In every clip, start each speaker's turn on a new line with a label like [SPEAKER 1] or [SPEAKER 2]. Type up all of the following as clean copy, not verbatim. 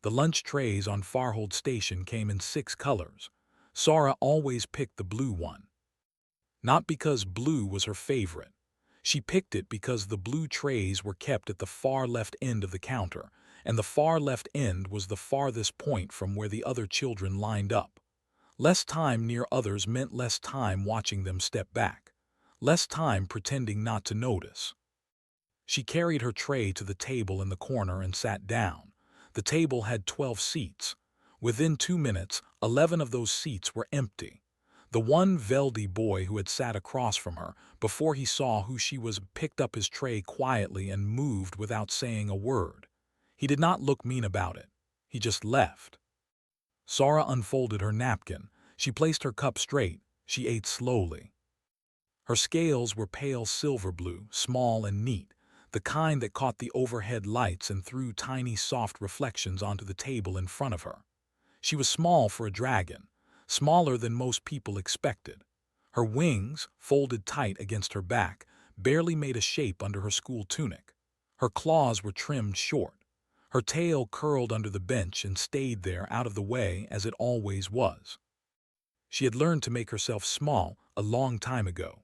[SPEAKER 1] The lunch trays on Farhold Station came in 6 colors. Sora always picked the blue one. Not because blue was her favorite. She picked it because the blue trays were kept at the far left end of the counter, and the far left end was the farthest point from where the other children lined up. Less time near others meant less time watching them step back, less time pretending not to notice. She carried her tray to the table in the corner and sat down. The table had 12 seats. Within 2 minutes, 11 of those seats were empty. The one Veldy boy who had sat across from her, before he saw who she was, picked up his tray quietly and moved without saying a word. He did not look mean about it. He just left. Sora unfolded her napkin. She placed her cup straight. She ate slowly. Her scales were pale silver blue, small and neat, the kind that caught the overhead lights and threw tiny soft reflections onto the table in front of her. She was small for a dragon, smaller than most people expected. Her wings, folded tight against her back, barely made a shape under her school tunic. Her claws were trimmed short. Her tail curled under the bench and stayed there out of the way as it always was. She had learned to make herself small a long time ago.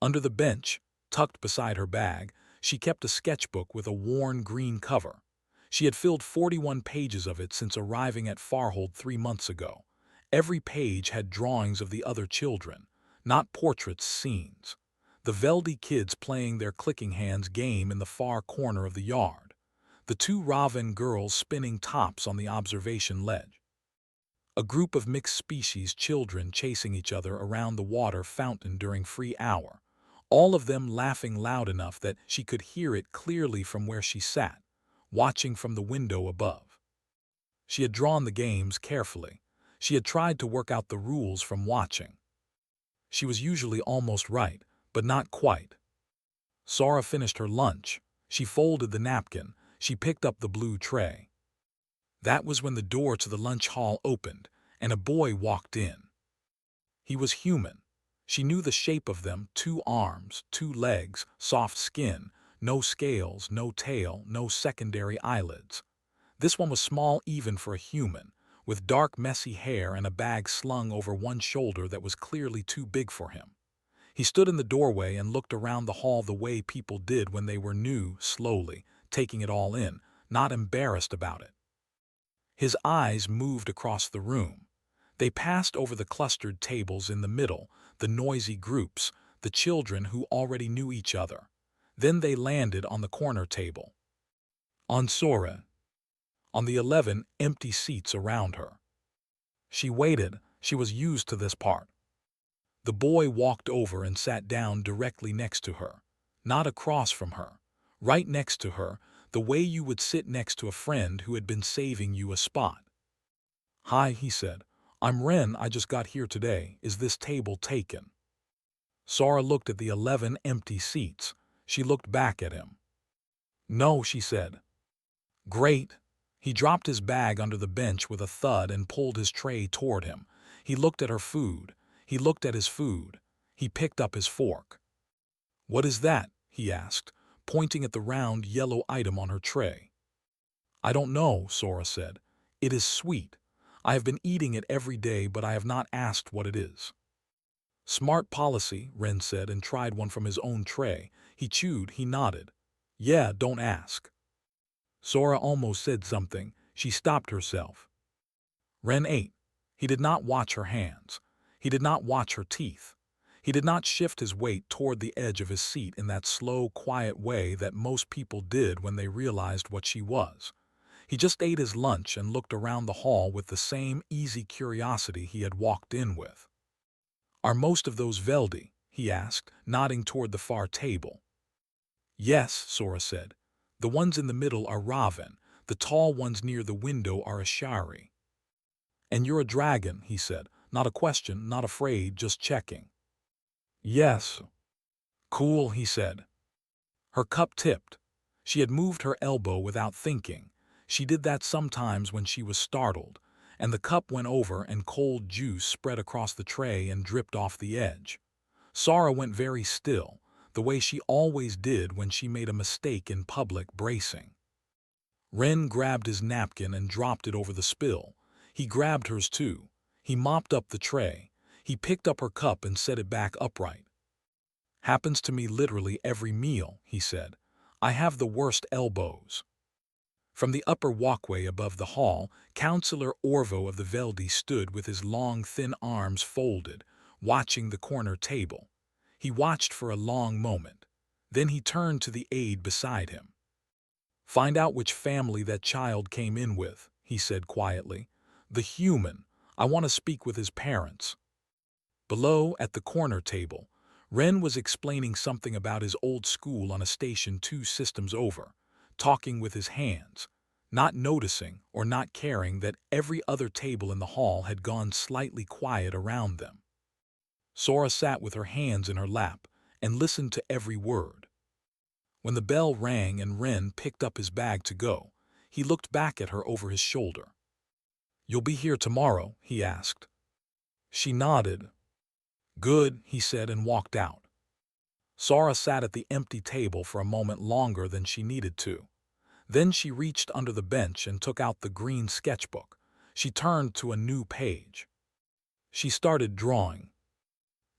[SPEAKER 1] Under the bench, tucked beside her bag, she kept a sketchbook with a worn green cover. She had filled 41 pages of it since arriving at Farhold 3 months ago. Every page had drawings of the other children, not portraits, scenes. The Veldy kids playing their clicking hands game in the far corner of the yard. The 2 Raven girls spinning tops on the observation ledge. A group of mixed-species children chasing each other around the water fountain during free hour, all of them laughing loud enough that she could hear it clearly from where she sat, watching from the window above. She had drawn the games carefully. She had tried to work out the rules from watching. She was usually almost right, but not quite. Sora finished her lunch. She folded the napkin. She picked up the blue tray. That was when the door to the lunch hall opened, and a boy walked in. He was human. She knew the shape of them: 2 arms, 2 legs, soft skin, no scales, no tail, no secondary eyelids. This one was small even for a human, with dark messy hair and a bag slung over one shoulder that was clearly too big for him. He stood in the doorway and looked around the hall the way people did when they were new, slowly, taking it all in, not embarrassed about it. His eyes moved across the room. They passed over the clustered tables in the middle, the noisy groups, the children who already knew each other. Then they landed on the corner table. On Sora. On the 11 empty seats around her. She waited. She was used to this part. The boy walked over and sat down directly next to her, not across from her, right next to her, the way you would sit next to a friend who had been saving you a spot. "Hi," he said. "I'm Ren. I just got here today. Is this table taken?" Sora looked at the 11 empty seats. She looked back at him. "No," she said. "Great." He dropped his bag under the bench with a thud and pulled his tray toward him. He looked at her food. He looked at his food. He picked up his fork. "What is that?" he asked, pointing at the round yellow item on her tray. "I don't know," Sora said. "It is sweet. I have been eating it every day, but I have not asked what it is." "Smart policy," Ren said, and tried one from his own tray. He chewed. He nodded. "Yeah, don't ask." Sora almost said something. She stopped herself. Ren ate. He did not watch her hands. He did not watch her teeth. He did not shift his weight toward the edge of his seat in that slow, quiet way that most people did when they realized what she was. He just ate his lunch and looked around the hall with the same easy curiosity he had walked in with. "Are most of those Veldy?" he asked, nodding toward the far table. "Yes," Sora said. "The ones in the middle are Raven. The tall ones near the window are Ashari." "And you're a dragon," he said. "Not a question, not afraid, just checking." "Yes." "Cool," he said. Her cup tipped. She had moved her elbow without thinking. She did that sometimes when she was startled, and the cup went over and cold juice spread across the tray and dripped off the edge. Sora went very still, the way she always did when she made a mistake in public, bracing. Ren grabbed his napkin and dropped it over the spill. He grabbed hers too. He mopped up the tray. He picked up her cup and set it back upright. Happens to me literally every meal, he said. I have the worst elbows. From the upper walkway above the hall, Counselor Orvo of the Veldi stood with his long, thin arms folded, watching the corner table. He watched for a long moment. Then he turned to the aide beside him. Find out which family that child came in with, he said quietly. The human. I want to speak with his parents. Below, at the corner table, Ren was explaining something about his old school on a station 2 systems over, talking with his hands, not noticing or not caring that every other table in the hall had gone slightly quiet around them. Sora sat with her hands in her lap and listened to every word. When the bell rang and Ren picked up his bag to go, he looked back at her over his shoulder. You'll be here tomorrow, he asked. She nodded. Good, he said and walked out. Sora sat at the empty table for a moment longer than she needed to. Then she reached under the bench and took out the green sketchbook. She turned to a new page. She started drawing.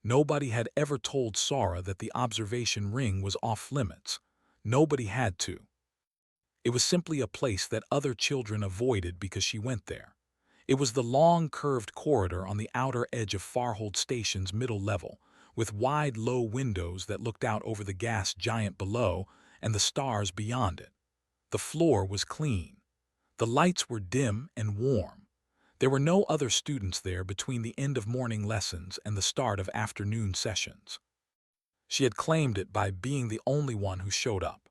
[SPEAKER 1] Nobody had ever told Sora that the observation ring was off-limits. Nobody had to. It was simply a place that other children avoided because she went there. It was the long, curved corridor on the outer edge of Farhold Station's middle level, with wide, low windows that looked out over the gas giant below and the stars beyond it. The floor was clean. The lights were dim and warm. There were no other students there between the end of morning lessons and the start of afternoon sessions. She had claimed it by being the only one who showed up.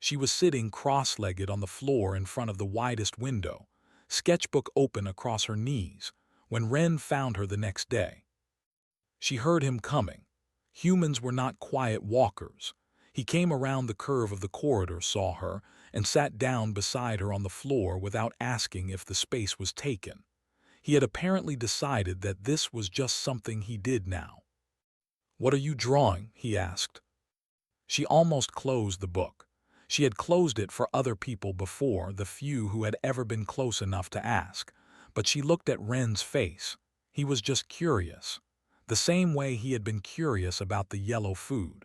[SPEAKER 1] She was sitting cross-legged on the floor in front of the widest window, sketchbook open across her knees, when Ren found her the next day. She heard him coming. Humans were not quiet walkers. He came around the curve of the corridor, saw her, and sat down beside her on the floor without asking if the space was taken. He had apparently decided that this was just something he did now. What are you drawing? He asked. She almost closed the book. She had closed it for other people before, the few who had ever been close enough to ask, but she looked at Ren's face. He was just curious, the same way he had been curious about the yellow food.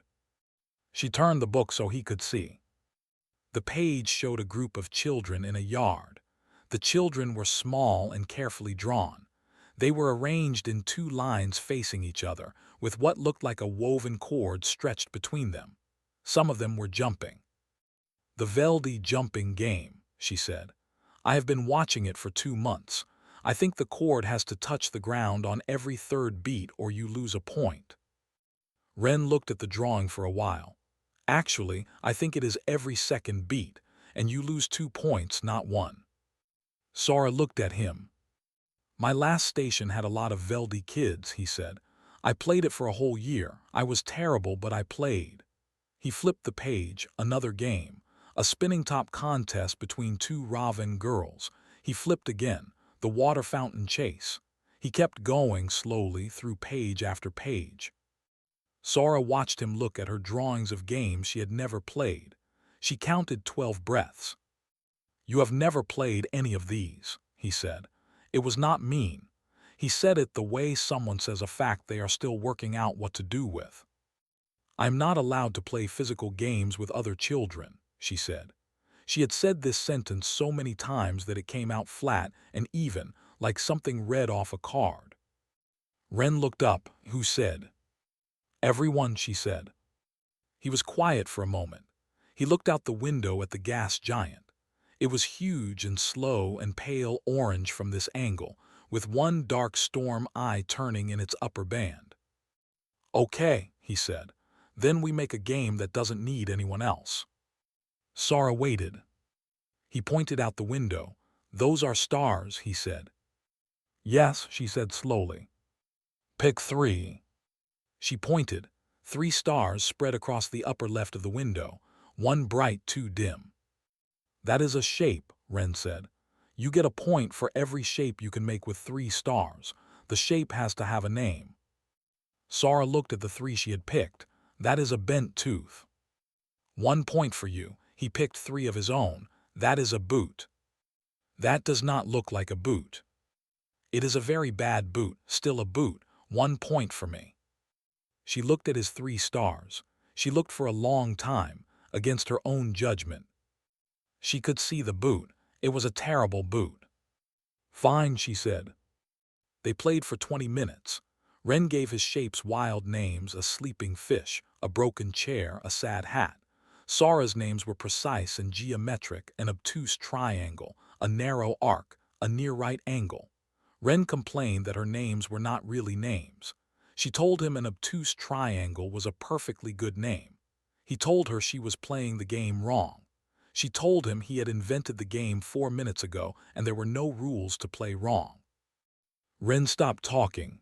[SPEAKER 1] She turned the book so he could see. The page showed a group of children in a yard. The children were small and carefully drawn. They were arranged in 2 lines facing each other, with what looked like a woven cord stretched between them. Some of them were jumping. The Veldi jumping game, she said. I have been watching it for 2 months. I think the cord has to touch the ground on every 3rd beat or you lose a point. Ren looked at the drawing for a while. Actually, I think it is every 2nd beat, and you lose 2 points, not 1. Sora looked at him. My last station had a lot of Veldi kids, he said. I played it for a whole year. I was terrible, but I played. He flipped the page, another game, a spinning top contest between 2 Raven girls. He flipped again, the water fountain chase. He kept going slowly through page after page. Sora watched him look at her drawings of games she had never played. She counted 12 breaths. You have never played any of these, he said. It was not mean. He said it the way someone says a fact they are still working out what to do with. I'm not allowed to play physical games with other children, she said. She had said this sentence so many times that it came out flat and even, like something read off a card. Ren looked up, who said, Everyone, she said. He was quiet for a moment. He looked out the window at the gas giant. It was huge and slow and pale orange from this angle, with one dark storm eye turning in its upper band. Okay, he said. Then we make a game that doesn't need anyone else. Sora waited. He pointed out the window. Those are stars, he said. Yes, she said slowly. Pick 3. She pointed. 3 stars spread across the upper left of the window, 1 bright, 2 dim. That is a shape, Ren said. You get a point for every shape you can make with 3 stars. The shape has to have a name. Sora looked at the 3 she had picked. That is a bent tooth. 1 point for you. He picked 3 of his own. That is a boot. That does not look like a boot. It is a very bad boot, still a boot, 1 point for me. She looked at his 3 stars. She looked for a long time, against her own judgment. She could see the boot. It was a terrible boot. Fine, she said. They played for 20 minutes. Ren gave his shapes wild names: a sleeping fish, a broken chair, a sad hat. Sora's names were precise and geometric: an obtuse triangle, a narrow arc, a near right angle. Ren complained that her names were not really names. She told him an obtuse triangle was a perfectly good name. He told her she was playing the game wrong. She told him he had invented the game 4 minutes ago and there were no rules to play wrong. Ren stopped talking.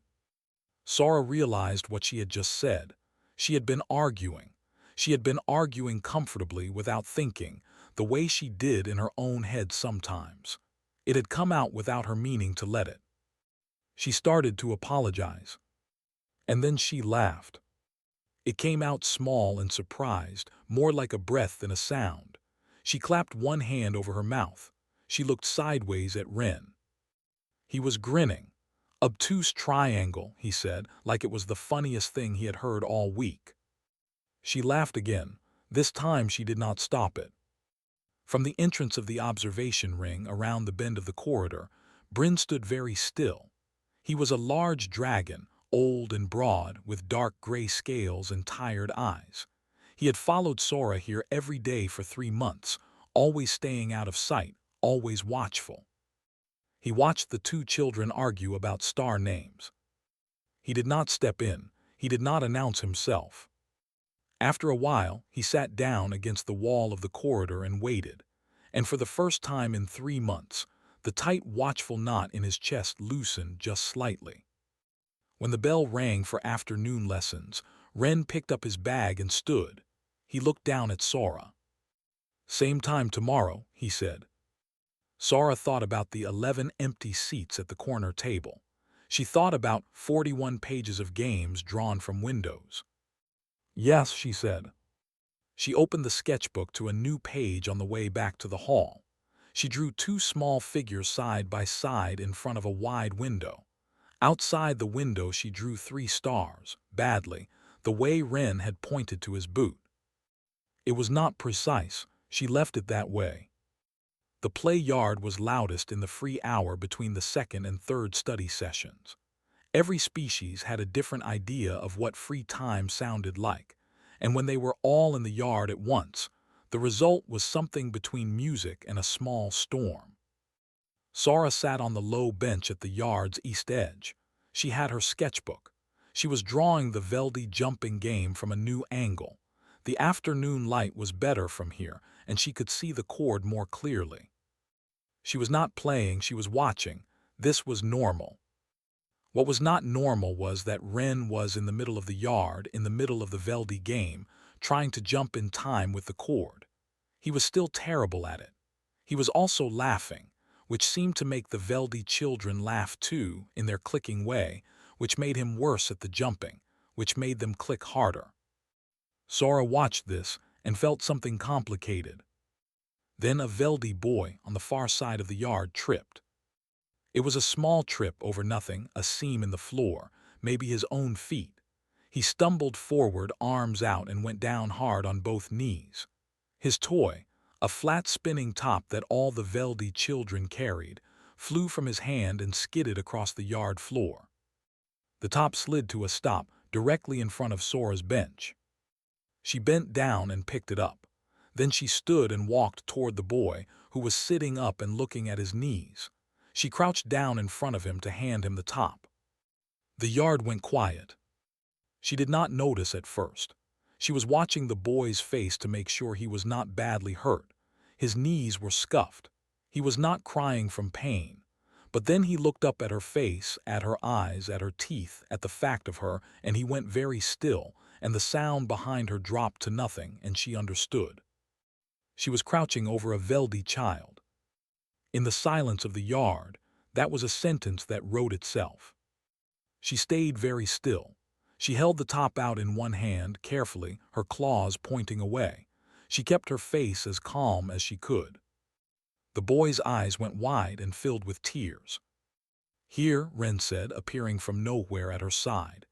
[SPEAKER 1] Sora realized what she had just said. She had been arguing. She had been arguing comfortably without thinking, the way she did in her own head sometimes. It had come out without her meaning to let it. She started to apologize. And then she laughed. It came out small and surprised, more like a breath than a sound. She clapped one hand over her mouth. She looked sideways at Ren. He was grinning. Obtuse triangle, he said, like it was the funniest thing he had heard all week. She laughed again. This time she did not stop it. From the entrance of the observation ring around the bend of the corridor, Bryn stood very still. He was a large dragon, old and broad, with dark gray scales and tired eyes. He had followed Sora here every day for 3 months, always staying out of sight, always watchful. He watched the 2 children argue about star names. He did not step in. He did not announce himself. After a while, he sat down against the wall of the corridor and waited. And for the first time in 3 months, the tight, watchful knot in his chest loosened just slightly. When the bell rang for afternoon lessons, Ren picked up his bag and stood. He looked down at Sora. "Same time tomorrow," he said. Sora thought about the 11 empty seats at the corner table. She thought about 41 pages of games drawn from windows. "Yes," she said. She opened the sketchbook to a new page on the way back to the hall. She drew 2 small figures side by side in front of a wide window. Outside the window she drew 3 stars, badly, the way Ren had pointed to his boot. It was not precise. She left it that way. The play yard was loudest in the free hour between the 2nd and 3rd study sessions. Every species had a different idea of what free time sounded like, and when they were all in the yard at once, the result was something between music and a small storm. Sora sat on the low bench at the yard's east edge. She had her sketchbook. She was drawing the Veldy jumping game from a new angle. The afternoon light was better from here, and she could see the cord more clearly. She was not playing, she was watching. This was normal. What was not normal was that Ren was in the middle of the yard, in the middle of the Veldy game, trying to jump in time with the cord. He was still terrible at it. He was also laughing, which seemed to make the Veldy children laugh too, in their clicking way, which made him worse at the jumping, which made them click harder. Sora watched this and felt something complicated. Then a Veldy boy on the far side of the yard tripped. It was a small trip over nothing, a seam in the floor, maybe his own feet. He stumbled forward, arms out, and went down hard on both knees. His toy, a flat spinning top that all the Veldy children carried, flew from his hand and skidded across the yard floor. The top slid to a stop directly in front of Sora's bench. She bent down and picked it up. Then she stood and walked toward the boy, who was sitting up and looking at his knees. She crouched down in front of him to hand him the top. The yard went quiet. She did not notice at first. She was watching the boy's face to make sure he was not badly hurt. His knees were scuffed. He was not crying from pain. But then he looked up at her face, at her eyes, at her teeth, at the fact of her, and he went very still, and the sound behind her dropped to nothing, and she understood. She was crouching over a Veldy child. In the silence of the yard, that was a sentence that wrote itself. She stayed very still. She held the top out in one hand, carefully, her claws pointing away. She kept her face as calm as she could. The boy's eyes went wide and filled with tears. "Here," Ren said, appearing from nowhere at her side.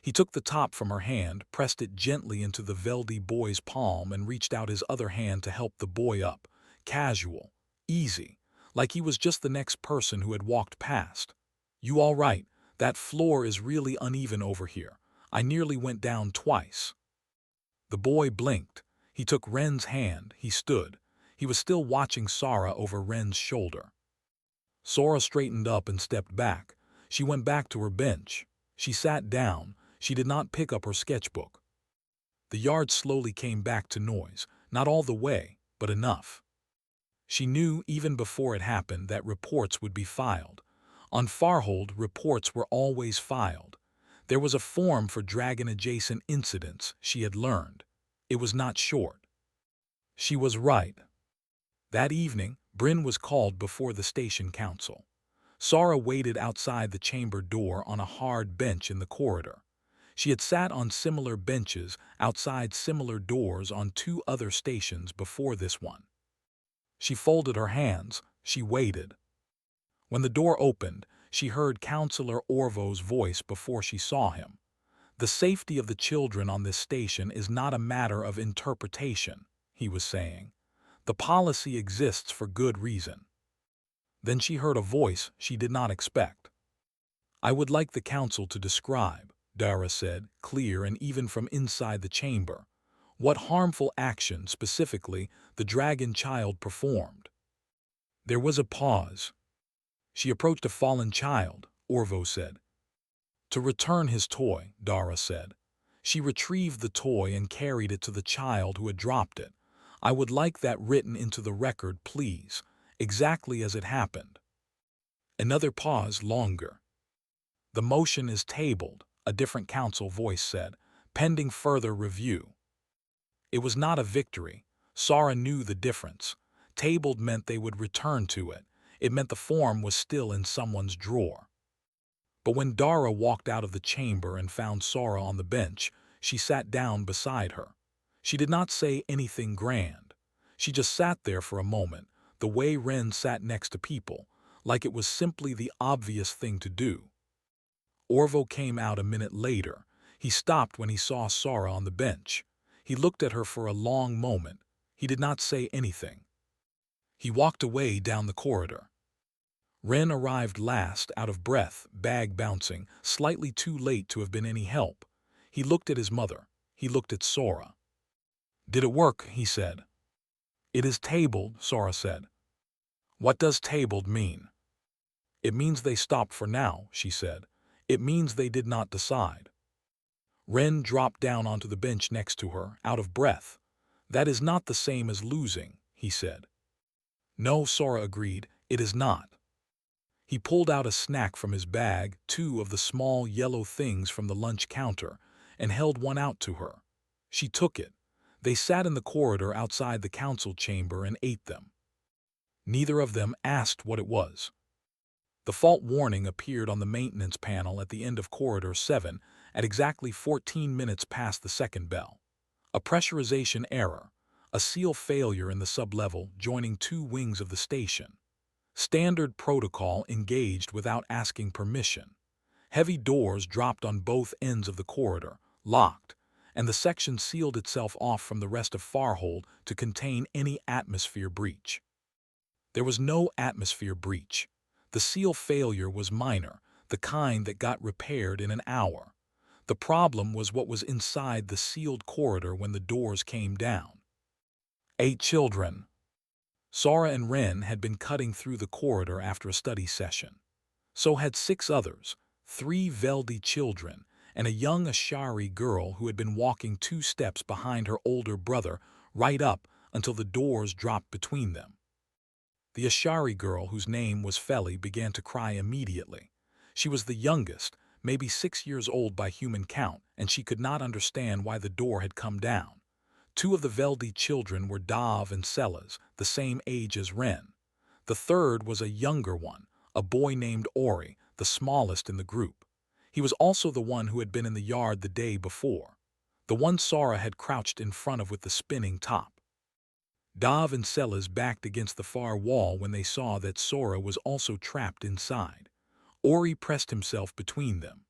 [SPEAKER 1] He took the top from her hand, pressed it gently into the Veldy boy's palm, and reached out his other hand to help the boy up. Casual, easy, like he was just the next person who had walked past. "You all right? That floor is really uneven over here. I nearly went down twice." The boy blinked. He took Ren's hand. He stood. He was still watching Sara over Ren's shoulder. Sora straightened up and stepped back. She went back to her bench. She sat down. She did not pick up her sketchbook. The yard slowly came back to noise, not all the way, but enough. She knew even before it happened that reports would be filed. On Farhold, reports were always filed. There was a form for dragon-adjacent incidents, she had learned. It was not short. She was right. That evening, Bryn was called before the station council. Sara waited outside the chamber door on a hard bench in the corridor. She had sat on similar benches outside similar doors on 2 other stations before this one. She folded her hands. She waited. When the door opened, she heard Counselor Orvo's voice before she saw him. "The safety of the children on this station is not a matter of interpretation," he was saying. "The policy exists for good reason." Then she heard a voice she did not expect. "I would like the council to describe," Dara said, clear and even from inside the chamber, "what harmful action, specifically, the dragon child performed." There was a pause. "She approached a fallen child," Orvo said. "To return his toy," Dara said. "She retrieved the toy and carried it to the child who had dropped it. I would like that written into the record, please, exactly as it happened." Another pause, longer. "The motion is tabled," a different council voice said, "pending further review." It was not a victory. Sara knew the difference. Tabled meant they would return to it. It meant the form was still in someone's drawer. But when Dara walked out of the chamber and found Sara on the bench, she sat down beside her. She did not say anything grand. She just sat there for a moment, the way Ren sat next to people, like it was simply the obvious thing to do. Orvo came out a minute later. He stopped when he saw Sara on the bench. He looked at her for a long moment. He did not say anything. He walked away down the corridor. Ren arrived last, out of breath, bag bouncing, slightly too late to have been any help. He looked at his mother. He looked at Sora. "Did it work?" he said. "It is tabled," Sora said. "What does tabled mean?" "It means they stopped for now," she said. "It means they did not decide." Ren dropped down onto the bench next to her, out of breath. "That is not the same as losing," he said. "No," Sora agreed, "it is not." He pulled out a snack from his bag, 2 of the small yellow things from the lunch counter, and held one out to her. She took it. They sat in the corridor outside the council chamber and ate them. Neither of them asked what it was. The fault warning appeared on the maintenance panel at the end of Corridor 7 at exactly 14 minutes past the second bell. A pressurization error, a seal failure in the sublevel joining 2 wings of the station. Standard protocol engaged without asking permission. Heavy doors dropped on both ends of the corridor, locked, and the section sealed itself off from the rest of Farhold to contain any atmosphere breach. There was no atmosphere breach. The seal failure was minor, the kind that got repaired in an hour. The problem was what was inside the sealed corridor when the doors came down. 8 children. Sara and Ren had been cutting through the corridor after a study session. So had 6 others, 3 Veldy children, and a young Ashari girl who had been walking 2 steps behind her older brother right up until the doors dropped between them. The Ashari girl, whose name was Feli, began to cry immediately. She was the youngest, maybe 6 years old by human count, and she could not understand why the door had come down. 2 of the Veldy children were Dav and Sellaz, the same age as Ren. The third was a younger one, a boy named Ori, the smallest in the group. He was also the one who had been in the yard the day before, the one Sara had crouched in front of with the spinning top. Dav and Sellers backed against the far wall when they saw that Sora was also trapped inside. Ori pressed himself between them.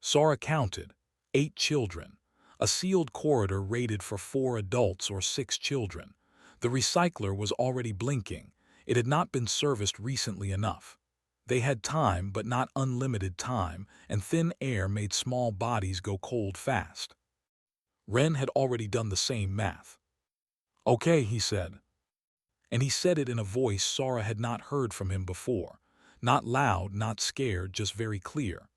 [SPEAKER 1] Sora counted 8 children. A sealed corridor rated for 4 adults or 6 children. The recycler was already blinking. It had not been serviced recently enough. They had time, but not unlimited time, and thin air made small bodies go cold fast. Ren had already done the same math. "Okay," he said. And he said it in a voice Sora had not heard from him before. Not loud, not scared, just very clear.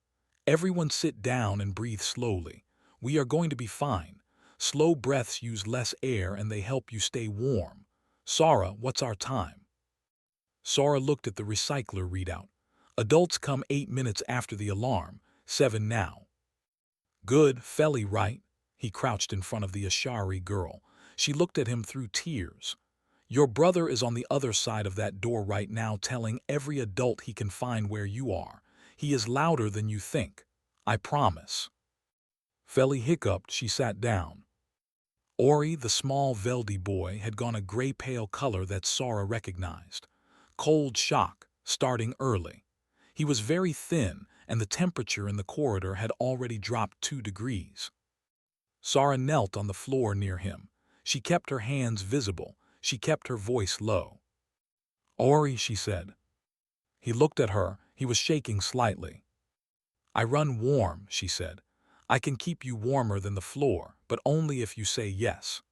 [SPEAKER 1] "Everyone sit down and breathe slowly. We are going to be fine. Slow breaths use less air and they help you stay warm. Sora, what's our time?" Sora looked at the recycler readout. Adults come 8 minutes after the alarm, 7 now. "Good, Feli, right?" He crouched in front of the Ashari girl. She looked at him through tears. "Your brother is on the other side of that door right now telling every adult he can find where you are. He is louder than you think. I promise." Feli hiccuped. She sat down. Ori, the small Veldy boy, had gone a gray-pale color that Sora recognized. Cold shock, starting early. He was very thin, and the temperature in the corridor had already dropped 2 degrees. Sora knelt on the floor near him. She kept her hands visible. She kept her voice low. "Ori," she said. He looked at her. He was shaking slightly. "I run warm," she said. "I can keep you warmer than the floor, but only if you say yes."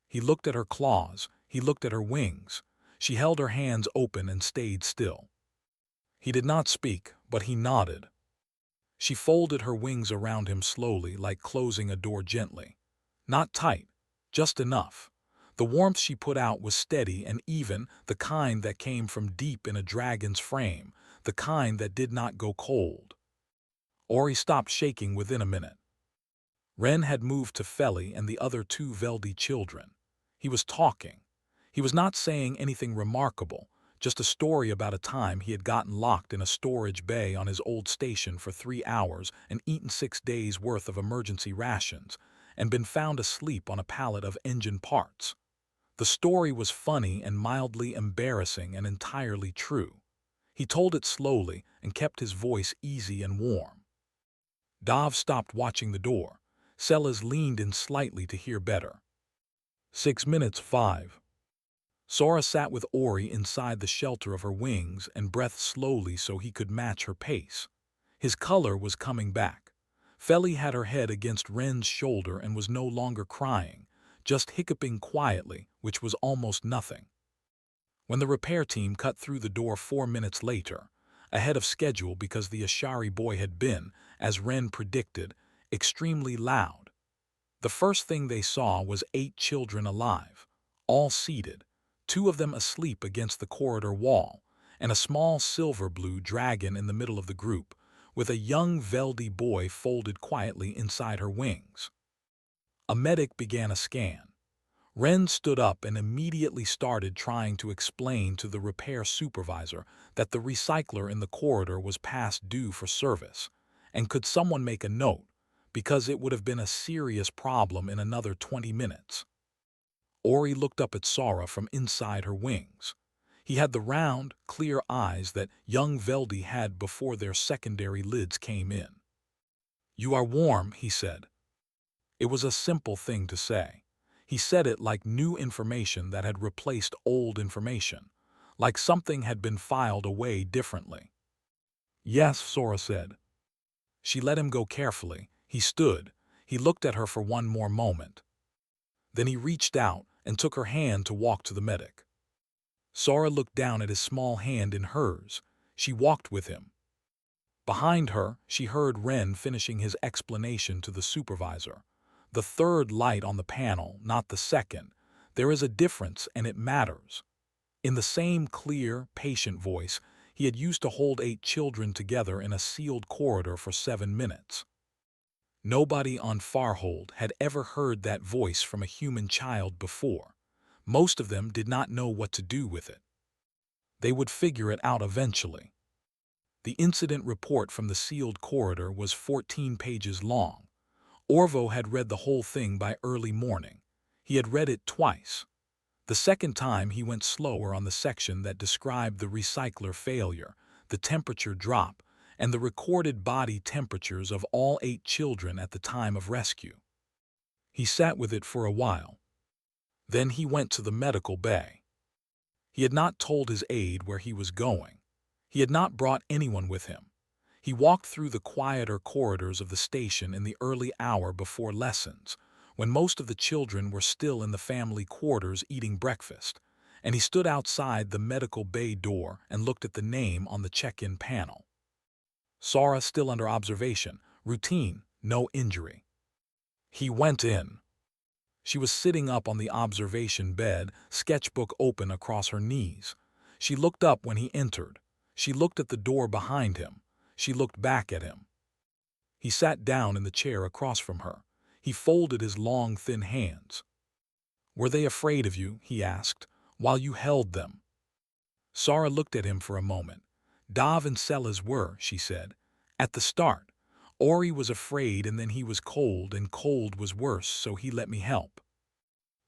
[SPEAKER 1] He looked at her claws. He looked at her wings. She held her hands open and stayed still. He did not speak, but he nodded. She folded her wings around him slowly, like closing a door gently. Not tight, just enough. The warmth she put out was steady and even, the kind that came from deep in a dragon's frame, the kind that did not go cold. Ori stopped shaking within a minute. Ren had moved to Feli and the other 2 Veldy children. He was talking. He was not saying anything remarkable, just a story about a time he had gotten locked in a storage bay on his old station for 3 hours and eaten 6 days' worth of emergency rations, and been found asleep on a pallet of engine parts. The story was funny and mildly embarrassing and entirely true. He told it slowly and kept his voice easy and warm. Dav stopped watching the door. Sellers leaned in slightly to hear better. 6 minutes 5. Sora sat with Ori inside the shelter of her wings and breathed slowly so he could match her pace. His color was coming back. Feli had her head against Ren's shoulder and was no longer crying, just hiccuping quietly, which was almost nothing. When the repair team cut through the door 4 minutes later, ahead of schedule because the Ashari boy had been, as Ren predicted, extremely loud. The first thing they saw was 8 children alive, all seated, 2 of them asleep against the corridor wall, and a small silver-blue dragon in the middle of the group, with a young Veldy boy folded quietly inside her wings. A medic began a scan. Ren stood up and immediately started trying to explain to the repair supervisor that the recycler in the corridor was past due for service, and could someone make a note, because it would have been a serious problem in another 20 minutes. Ori looked up at Sora from inside her wings. He had the round, clear eyes that young Veldy had before their secondary lids came in. "You are warm," he said. It was a simple thing to say. He said it like new information that had replaced old information, like something had been filed away differently. "Yes," Sora said. She let him go carefully. He stood. He looked at her for one more moment. Then he reached out and took her hand to walk to the medic. Sora looked down at his small hand in hers. She walked with him. Behind her, she heard Ren finishing his explanation to the supervisor. "The third light on the panel, not the second. There is a difference, and it matters." In the same clear, patient voice, he had used to hold 8 children together in a sealed corridor for 7 minutes. Nobody on Farhold had ever heard that voice from a human child before. Most of them did not know what to do with it. They would figure it out eventually. The incident report from the sealed corridor was 14 pages long. Orvo had read the whole thing by early morning. He had read it twice. The second time he went slower on the section that described the recycler failure, the temperature drop, and the recorded body temperatures of all 8 children at the time of rescue. He sat with it for a while. Then he went to the medical bay. He had not told his aide where he was going. He had not brought anyone with him. He walked through the quieter corridors of the station in the early hour before lessons, when most of the children were still in the family quarters eating breakfast, and he stood outside the medical bay door and looked at the name on the check-in panel. Sara still under observation, routine, no injury. He went in. She was sitting up on the observation bed, sketchbook open across her knees. She looked up when he entered. She looked at the door behind him. She looked back at him. He sat down in the chair across from her. He folded his long, thin hands. "Were they afraid of you?" he asked, "while you held them?" Sara looked at him for a moment. "Dav and Sellers were," she said. "At the start. Ori was afraid and then he was cold and cold was worse, so he let me help.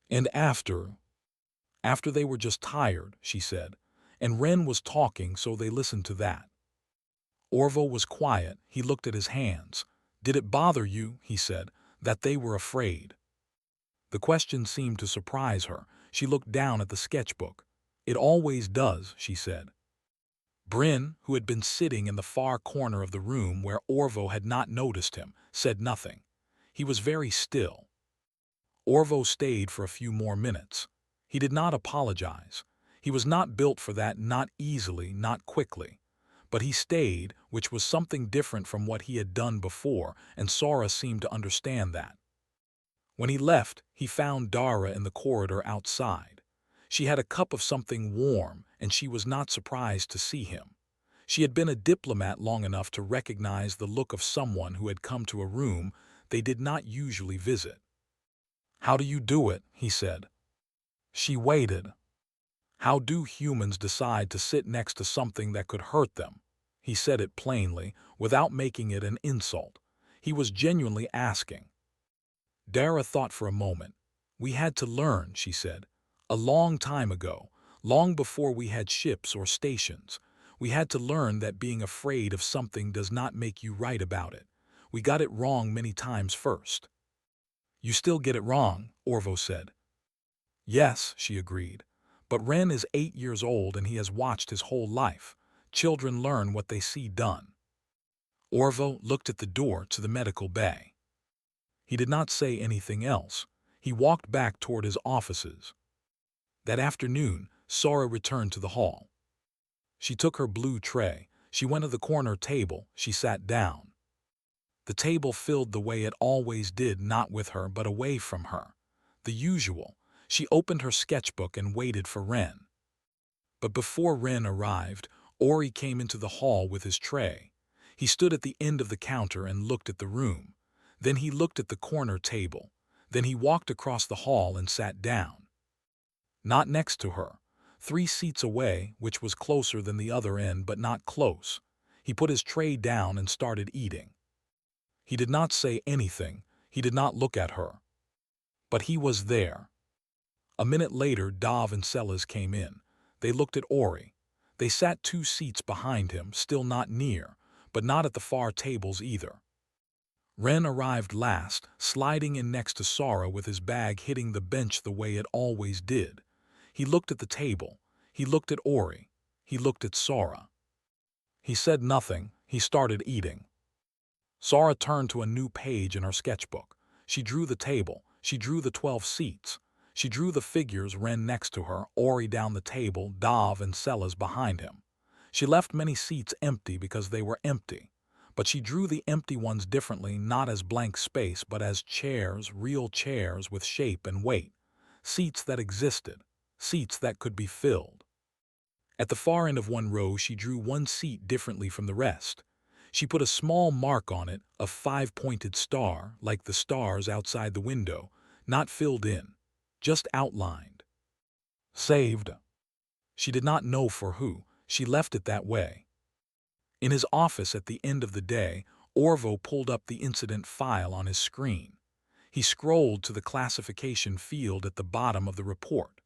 [SPEAKER 1] And after they were just tired," she said. "And Ren was talking, so they listened to that." Orvo was quiet. He looked at his hands. "Did it bother you," he said, "that they were afraid?" The question seemed to surprise her. She looked down at the sketchbook. "It always does," she said. Bryn, who had been sitting in the far corner of the room where Orvo had not noticed him, said nothing. He was very still. Orvo stayed for a few more minutes. He did not apologize. He was not built for that, not easily, not quickly. But he stayed, which was something different from what he had done before, and Sara seemed to understand that. When he left, he found Dara in the corridor outside. She had a cup of something warm, and she was not surprised to see him. She had been a diplomat long enough to recognize the look of someone who had come to a room they did not usually visit. "How do you do it?" he said. She waited. "How do humans decide to sit next to something that could hurt them?" He said it plainly, without making it an insult. He was genuinely asking. Dara thought for a moment. "We had to learn," she said. "A long time ago, long before we had ships or stations. We had to learn that being afraid of something does not make you right about it. We got it wrong many times first." "You still get it wrong," Orvo said. "Yes," she agreed. "But Ren is 8 years old and he has watched his whole life. Children learn what they see done." Orvo looked at the door to the medical bay. He did not say anything else. He walked back toward his offices. That afternoon, Sara returned to the hall. She took her blue tray. She went to the corner table. She sat down. The table filled the way it always did, not with her but away from her. The usual. She opened her sketchbook and waited for Ren. But before Ren arrived, Ori came into the hall with his tray. He stood at the end of the counter and looked at the room. Then he looked at the corner table. Then he walked across the hall and sat down. Not next to her. 3 seats away, which was closer than the other end but not close. He put his tray down and started eating. He did not say anything. He did not look at her. But he was there. A minute later, Dav and Sellers came in. They looked at Ori. They sat 2 seats behind him, still not near, but not at the far tables either. Ren arrived last, sliding in next to Sara with his bag hitting the bench the way it always did. He looked at the table. He looked at Ori. He looked at Sara. He said nothing. He started eating. Sara turned to a new page in her sketchbook. She drew the table. She drew the 12 seats. She drew the figures, Ren next to her, Ori down the table, Dav and Sellers behind him. She left many seats empty because they were empty. But she drew the empty ones differently, not as blank space, but as chairs, real chairs with shape and weight. Seats that existed. Seats that could be filled. At the far end of one row, she drew one seat differently from the rest. She put a small mark on it, a 5-pointed star, like the stars outside the window, not filled in, just outlined. Saved. She did not know for who. She left it that way. In his office at the end of the day, Orvo pulled up the incident file on his screen. He scrolled to the classification field at the bottom of the report.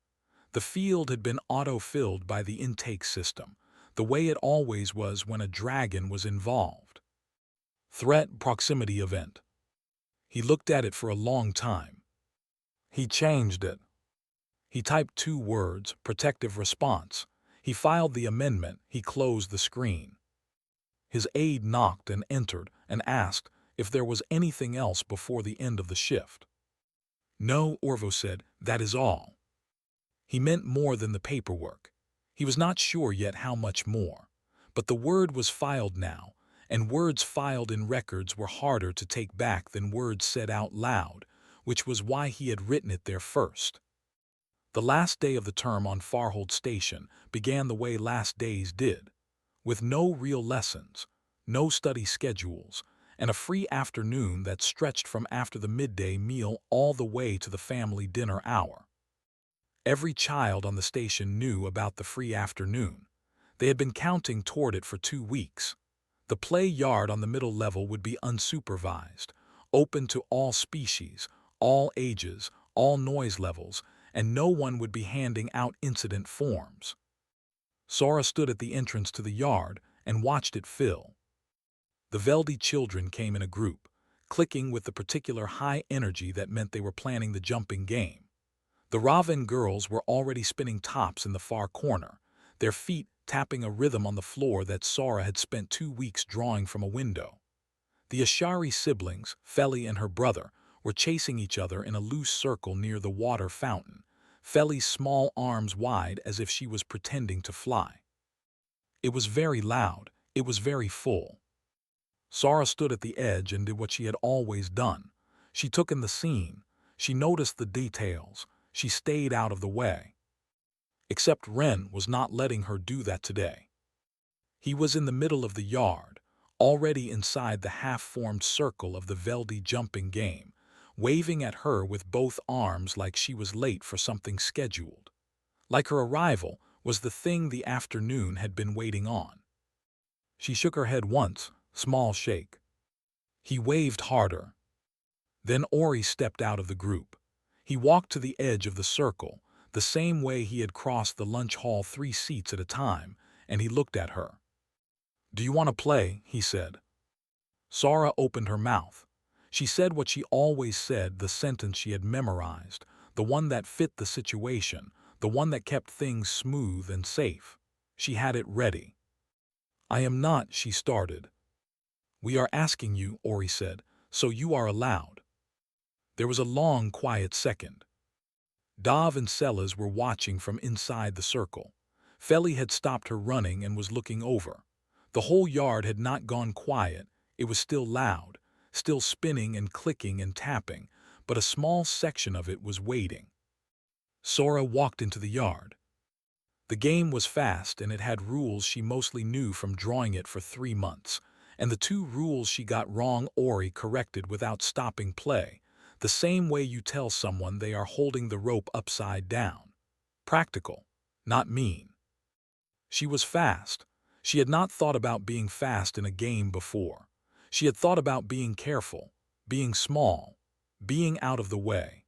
[SPEAKER 1] The field had been auto-filled by the intake system, the way it always was when a dragon was involved. Threat proximity event. He looked at it for a long time. He changed it. He typed 2 words, protective response. He filed the amendment. He closed the screen. His aide knocked and entered and asked if there was anything else before the end of the shift. No, Orvo said, that is all. He meant more than the paperwork. He was not sure yet how much more. But the word was filed now, and words filed in records were harder to take back than words said out loud, which was why he had written it there first. The last day of the term on Farhold Station began the way last days did, with no real lessons, no study schedules, and a free afternoon that stretched from after the midday meal all the way to the family dinner hour. Every child on the station knew about the free afternoon. They had been counting toward it for 2 weeks. The play yard on the middle level would be unsupervised, open to all species, all ages, all noise levels, and no one would be handing out incident forms. Sora stood at the entrance to the yard and watched it fill. The Veldy children came in a group, clicking with the particular high energy that meant they were planning the jumping game. The Raven girls were already spinning tops in the far corner, their feet tapping a rhythm on the floor that Sora had spent 2 weeks drawing from a window. The Ashari siblings, Feli and her brother, were chasing each other in a loose circle near the water fountain, Feli's small arms wide as if she was pretending to fly. It was very loud, it was very full. Sora stood at the edge and did what she had always done. She took in the scene, she noticed the details, she stayed out of the way. Except Ren was not letting her do that today. He was in the middle of the yard, already inside the half-formed circle of the Veldy jumping game, waving at her with both arms like she was late for something scheduled. Like her arrival was the thing the afternoon had been waiting on. She shook her head once, small shake. He waved harder. Then Ori stepped out of the group. He walked to the edge of the circle, the same way he had crossed the lunch hall 3 seats at a time, and he looked at her. "Do you want to play?" he said. Sora opened her mouth. She said what she always said, the sentence she had memorized, the one that fit the situation, the one that kept things smooth and safe. She had it ready. "I am not," she started. "We are asking you," Ori said, "so you are allowed." There was a long, quiet second. Dav and Sellers were watching from inside the circle. Feli had stopped her running and was looking over. The whole yard had not gone quiet. It was still loud, still spinning and clicking and tapping, but a small section of it was waiting. Sora walked into the yard. The game was fast and it had rules she mostly knew from drawing it for 3 months, and the 2 rules she got wrong Ori corrected without stopping play, the same way you tell someone they are holding the rope upside down. Practical, not mean. She was fast. She had not thought about being fast in a game before. She had thought about being careful, being small, being out of the way.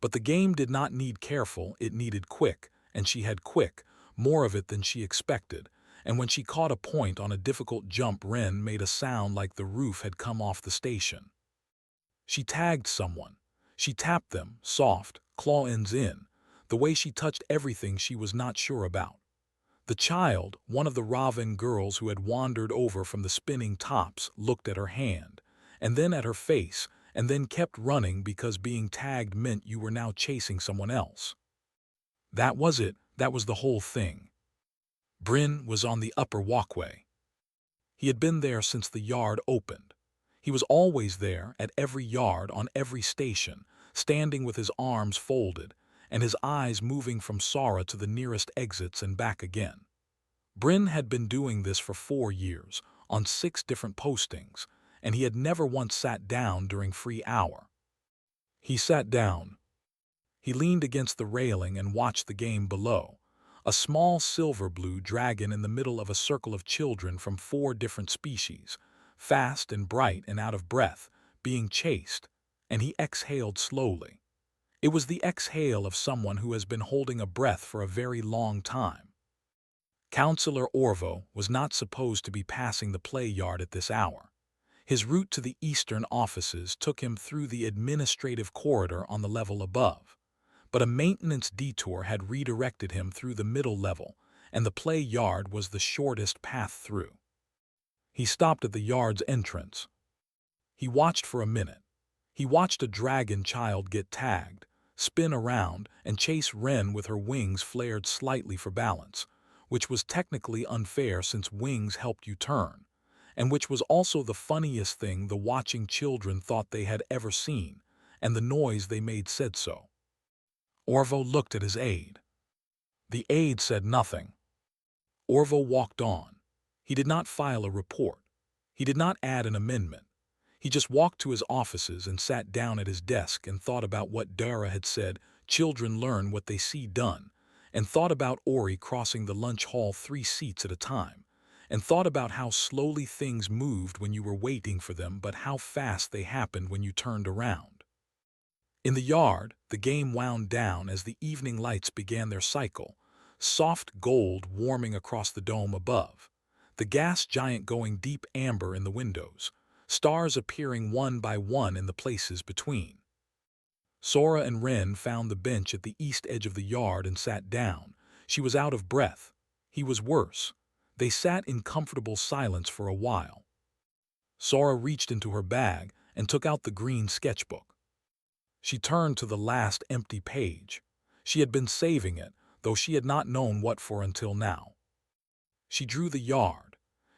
[SPEAKER 1] But the game did not need careful, it needed quick, and she had quick, more of it than she expected, and when she caught a point on a difficult jump, Ren made a sound like the roof had come off the station. She tagged someone. She tapped them, soft, claw ends in, the way she touched everything she was not sure about. The child, one of the Raven girls who had wandered over from the spinning tops, looked at her hand, and then at her face, and then kept running because being tagged meant you were now chasing someone else. That was it, that was the whole thing. Bryn was on the upper walkway. He had been there since the yard opened. He was always there, at every yard, on every station, standing with his arms folded, and his eyes moving from Sora to the nearest exits and back again. Bryn had been doing this for 4 years, on 6 different postings, and he had never once sat down during free hour. He sat down. He leaned against the railing and watched the game below, a small silver-blue dragon in the middle of a circle of children from 4 different species, fast and bright and out of breath, being chased, and he exhaled slowly. It was the exhale of someone who has been holding a breath for a very long time. Counselor Orvo was not supposed to be passing the play yard at this hour. His route to the eastern offices took him through the administrative corridor on the level above, but a maintenance detour had redirected him through the middle level, and the play yard was the shortest path through. He stopped at the yard's entrance. He watched for a minute. He watched a dragon child get tagged, spin around, and chase Ren with her wings flared slightly for balance, which was technically unfair since wings helped you turn, and which was also the funniest thing the watching children thought they had ever seen, and the noise they made said so. Orvo looked at his aide. The aide said nothing. Orvo walked on. He did not file a report. He did not add an amendment. He just walked to his offices and sat down at his desk and thought about what Dara had said, children learn what they see done, and thought about Ori crossing the lunch hall 3 seats at a time, and thought about how slowly things moved when you were waiting for them but how fast they happened when you turned around. In the yard, the game wound down as the evening lights began their cycle, soft gold warming across the dome above, the gas giant going deep amber in the windows, stars appearing one by one in the places between. Sora and Ren found the bench at the east edge of the yard and sat down. She was out of breath. He was worse. They sat in comfortable silence for a while. Sora reached into her bag and took out the green sketchbook. She turned to the last empty page. She had been saving it, though she had not known what for until now. She drew the yard.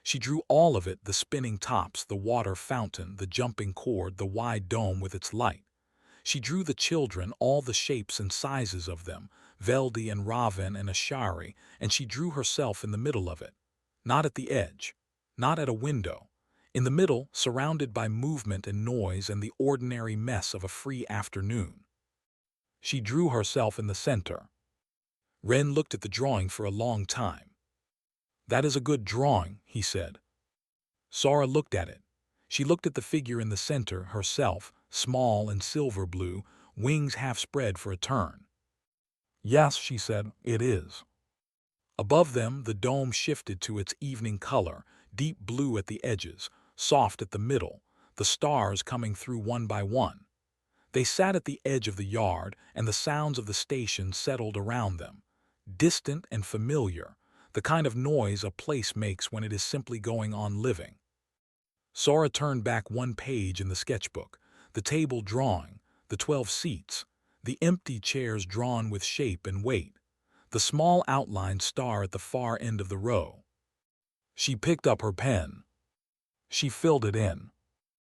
[SPEAKER 1] She drew all of it, the spinning tops, the water fountain, the jumping cord, the wide dome with its light. She drew the children, all the shapes and sizes of them, Veldy and Raven and Ashari, and she drew herself in the middle of it. Not at the edge, not at a window. In the middle, surrounded by movement and noise and the ordinary mess of a free afternoon. She drew herself in the center. Ren looked at the drawing for a long time. "That is a good drawing," he said. Sora looked at it. She looked at the figure in the center, herself, small and silver blue, wings half spread for a turn. "Yes," she said, "it is." Above them, the dome shifted to its evening color, deep blue at the edges, soft at the middle, the stars coming through one by one. They sat at the edge of the yard, and the sounds of the station settled around them, distant and familiar, the kind of noise a place makes when it is simply going on living. Sora turned back one page in the sketchbook, the table drawing, the 12 seats, the empty chairs drawn with shape and weight, the small outlined star at the far end of the row. She picked up her pen. She filled it in.